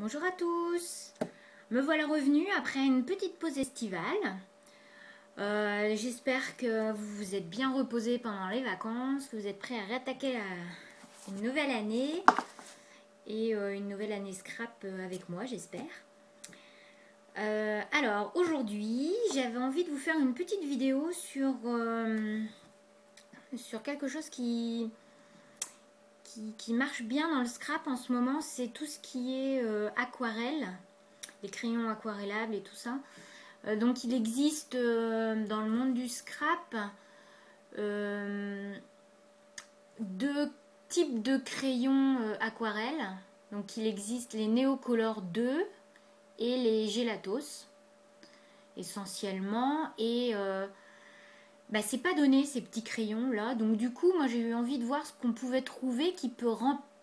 Bonjour à tous, me voilà revenue après une petite pause estivale. J'espère que vous vous êtes bien reposés pendant les vacances, que vous êtes prêts à réattaquer une nouvelle année et une nouvelle année scrap avec moi, j'espère. Alors aujourd'hui, j'avais envie de vous faire une petite vidéo sur quelque chose qui marche bien dans le scrap en ce moment, c'est tout ce qui est aquarelle, les crayons aquarellables et tout ça. Donc il existe dans le monde du scrap deux types de crayons aquarelles. Donc il existe les Neocolor 2 et les Gelatos essentiellement, et c'est pas donné ces petits crayons là, donc du coup moi j'ai eu envie de voir ce qu'on pouvait trouver qui peut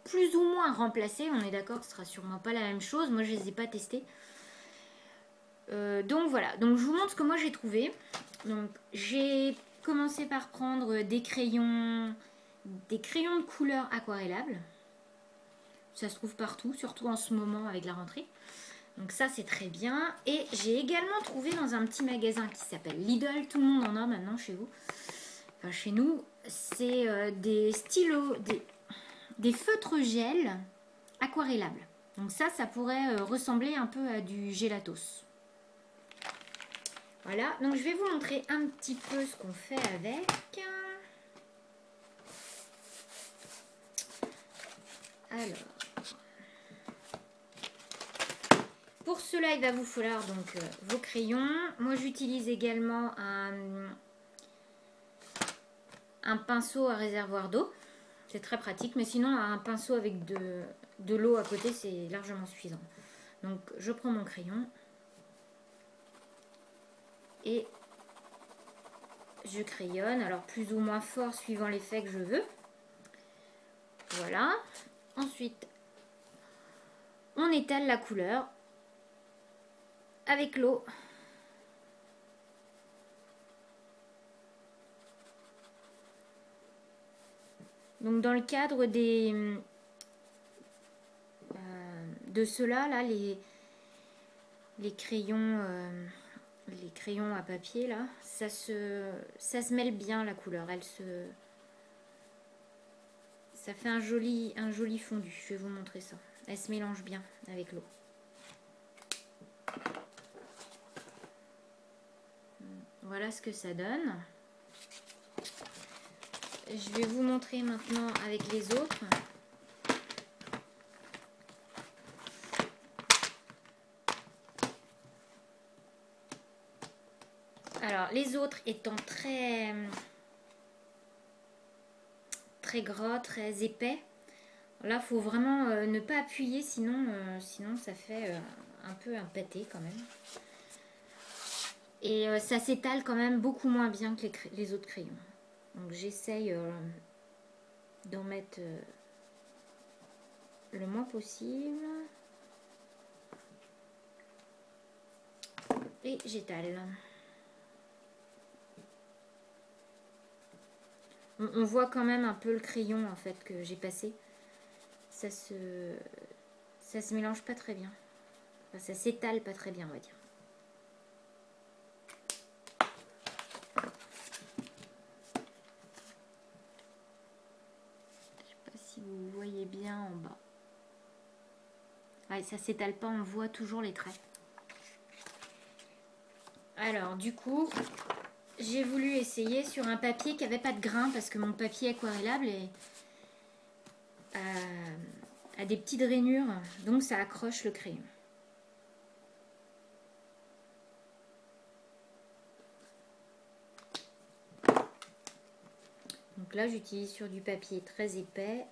plus ou moins remplacer. On est d'accord que ce sera sûrement pas la même chose, moi je les ai pas testés. Donc voilà, donc je vous montre ce que moi j'ai trouvé. Donc j'ai commencé par prendre des crayons de couleur aquarellables. Ça se trouve partout, surtout en ce moment avec la rentrée. Donc ça c'est très bien. Et j'ai également trouvé dans un petit magasin qui s'appelle Lidl, tout le monde en a maintenant chez vous. Enfin chez nous, c'est des stylos, des feutres gel aquarellables. Donc ça pourrait ressembler un peu à du Gelatos. Voilà, donc je vais vous montrer un petit peu ce qu'on fait avec. Alors, pour cela, il va vous falloir donc vos crayons. Moi, j'utilise également un pinceau à réservoir d'eau. C'est très pratique, mais sinon, un pinceau avec de l'eau à côté, c'est largement suffisant. Donc, je prends mon crayon et je crayonne, alors plus ou moins fort suivant l'effet que je veux. Voilà. Ensuite, on étale la couleur avec l'eau. Donc dans le cadre de ceux-là, là, les crayons à papier là, ça se mêle bien la couleur. Ça fait un joli fondu. Je vais vous montrer ça. Elle se mélange bien avec l'eau. Voilà ce que ça donne. Je vais vous montrer maintenant avec les autres. Alors les autres étant très gras, très épais. Là, il faut vraiment ne pas appuyer, sinon ça fait un peu un pâté quand même. Et ça s'étale quand même beaucoup moins bien que les autres crayons. Donc j'essaye d'en mettre le moins possible. Et j'étale. On voit quand même un peu le crayon en fait que j'ai passé. Ça se mélange pas très bien. Enfin, ça s'étale pas très bien, on va dire. Je sais pas si vous voyez bien en bas. Ouais, ça s'étale pas, on voit toujours les traits. Alors du coup, j'ai voulu essayer sur un papier qui n'avait pas de grain, parce que mon papier aquarellable a des petites rainures, donc ça accroche le crayon. Donc là, j'utilise sur du papier très épais.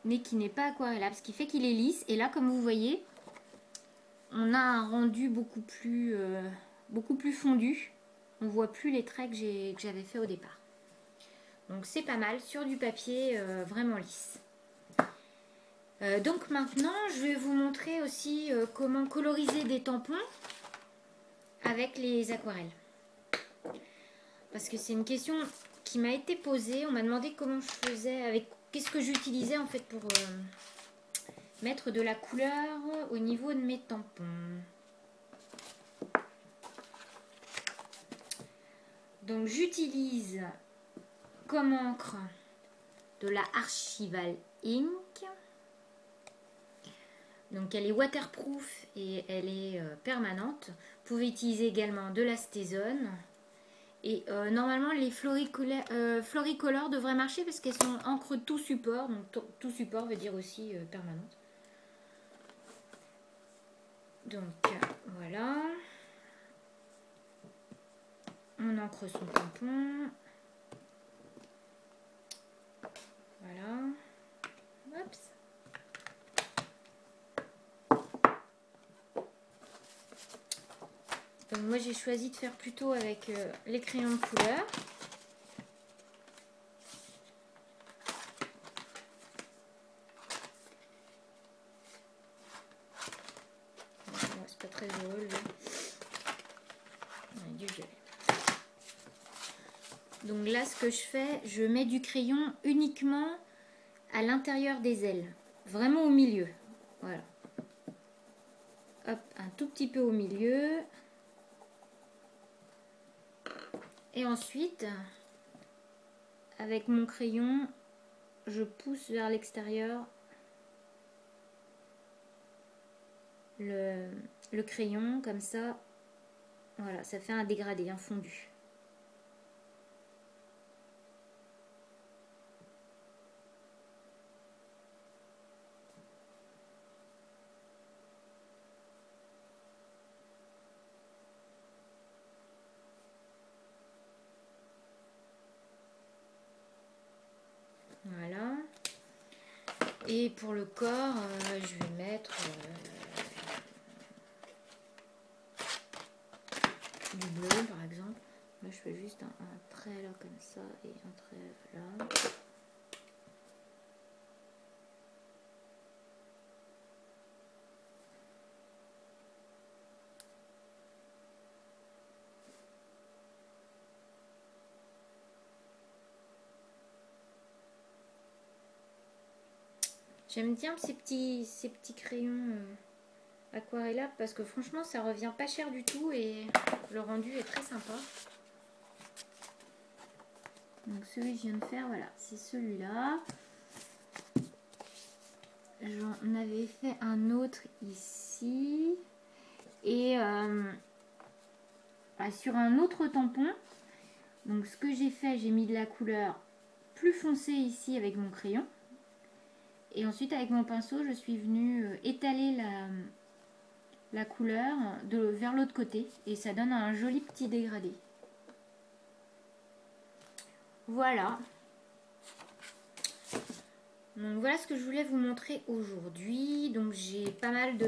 Mais qui n'est pas aquarellable, ce qui fait qu'il est lisse. Et là, comme vous voyez, on a un rendu beaucoup plus fondu. On voit plus les traits que j'avais fait au départ. Donc c'est pas mal sur du papier vraiment lisse. Donc maintenant, je vais vous montrer aussi comment coloriser des tampons avec les aquarelles. parce que c'est une question qui m'a été posée. On m'a demandé comment je faisais, avec qu'est-ce que j'utilisais en fait pour mettre de la couleur au niveau de mes tampons. Donc j'utilise comme encre de la Archival Ink. Donc elle est waterproof et elle est permanente. Vous pouvez utiliser également de la Stézone. Et normalement les Floricolor devraient marcher parce qu'elles sont encre tout support. Donc tout support veut dire aussi permanente. Donc voilà. On encre son tampon. Voilà. Oups. Donc moi j'ai choisi de faire plutôt avec les crayons de couleur. C'est pas très heureux là. On a du violet. Donc là ce que je fais, je mets du crayon uniquement à l'intérieur des ailes. Vraiment au milieu. Voilà. Hop, un tout petit peu au milieu. Et ensuite, avec mon crayon, je pousse vers l'extérieur le crayon, comme ça. Voilà, ça fait un dégradé, un fondu. Voilà. Et pour le corps, je vais mettre du bleu par exemple. Là, je fais juste un trait là comme ça et un trait là. J'aime bien ces petits crayons aquarellables parce que franchement ça revient pas cher du tout et le rendu est très sympa. Donc celui que je viens de faire, voilà, c'est celui-là. J'en avais fait un autre ici. Et sur un autre tampon, donc ce que j'ai fait, j'ai mis de la couleur plus foncée ici avec mon crayon. Et ensuite avec mon pinceau, je suis venue étaler la couleur vers l'autre côté. Et ça donne un joli petit dégradé. Voilà. Donc voilà ce que je voulais vous montrer aujourd'hui. Donc j'ai pas mal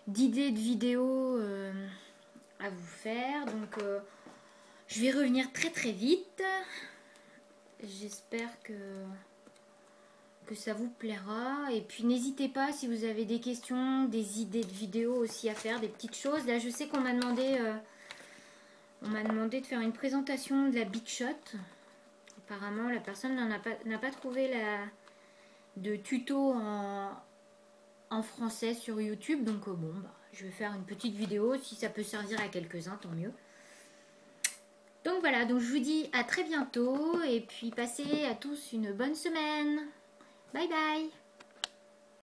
d'idées de vidéos à vous faire. Donc je vais revenir très très vite. J'espère que ça vous plaira. Et puis n'hésitez pas si vous avez des questions, des idées de vidéos aussi à faire, des petites choses. Là je sais qu'on m'a demandé de faire une présentation de la Big Shot. Apparemment la personne n'a pas trouvé de tuto en français sur YouTube. Donc bon, je vais faire une petite vidéo. Si ça peut servir à quelques-uns, tant mieux. Donc voilà, donc je vous dis à très bientôt. Et puis passez à tous une bonne semaine. Bye bye.